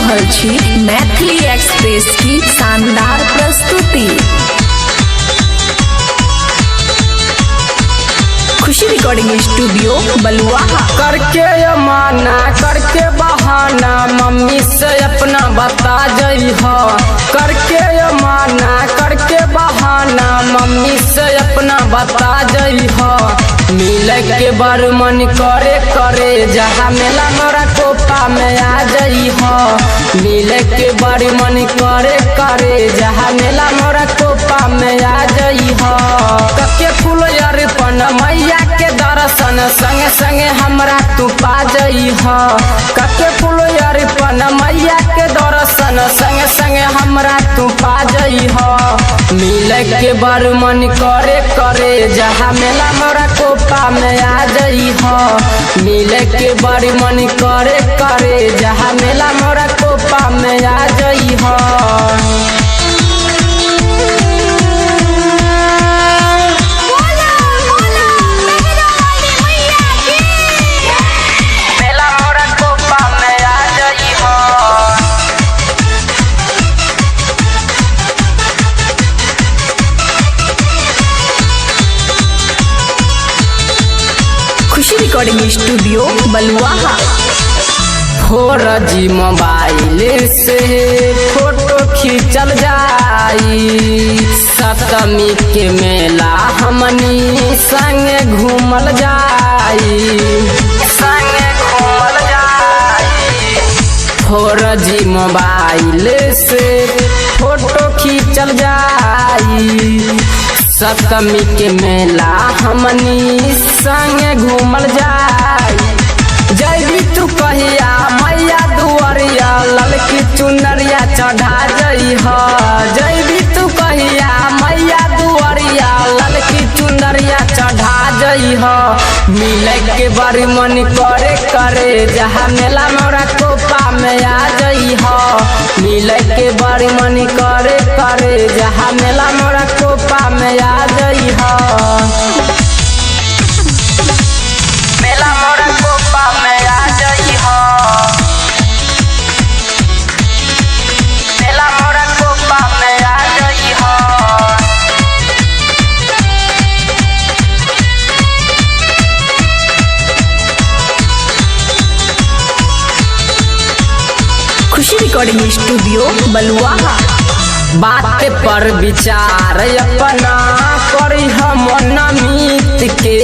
रहल छी मैथिली एक्सप्रेस की शानदार प्रस्तुति। खुशी रिकॉर्डिंग स्टूडियो बलुआहा। करके माना करके बहाना मम्मी से अपना बता जई हो। करके माना करके बहाना मम्मी से अपना बता जई हो। मिले के बर मन करे करे जहाँ मेला मोरा कोपा में आ जई हो। मिले के बर मन करे करे जहाँ मेला मोरा कोपा में आ जई हो। कके फूल अर्पण मैया के दर्शन संगे संगे हमरा तू पा जई हो। कके फूल अर्पण मैया के दर्शन संगे संगे हमरा तू पा जई हो। मिले के बर मन करे करे जहाँ मेला मोरा कोपा में आ जई हो। मिले के बर मन करे करे जहाँ मेला मोरा कोपा में आ जई हो। खुशी रिकॉर्डिंग स्टूडियो बलुआहा। 4G मोबाइल से फोटो खींचल जाई। सप्तमी के मेला हमनी संगे घूमल जाई। संगे घूमल जाई। 4G मोबाइल से फोटो खींचल जाई। सप्तमी के मेला हमनी संगे घूमल जाई। जैबी तू कहिया मैया दुआरिया ललकी चुनरिया चढ़ा जई हो। जैबी तू कहिया मैया दुआरिया ललकी चुनरिया चढ़ा जई हो। मिले के बड़ी मन करे करे जहाँ मेला मोरा कोपा में आ जई हो। मिले के बड़ी मन करे करे जहाँ मेला मोरा कोपा में आ जई हो। मेला मोरा कोपा में आ जई हो। मेला मोरा कोपा में आ जई हो। खुशी रिकॉर्डिंग स्टूडियो बलुआहा। बात पर विचार अपना करी हम नमित के।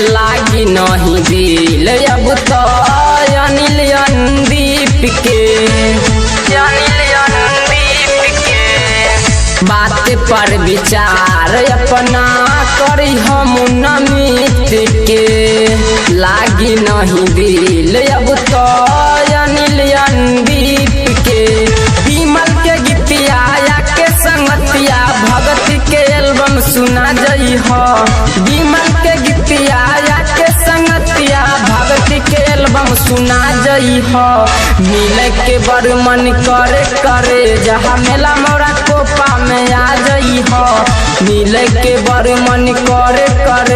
लागी नहीं दिल अब तो अनिल अंदीप के। अनिल अंदीप के बात पर विचार अपना करी हम नमित के। लागी नहीं दिल अब तो अनिल अंदीप के। विमल के गीतिया के संगतिया भगत के एल्बम सुना जई हो। विमल के गीतिया के संगतिया भगत के एल्बम सुना जई हो। मिले के बड़ मन करे करे जहाँ मेला मोरा कोपा में आ जई हो। मिले के बड़ मन करे करे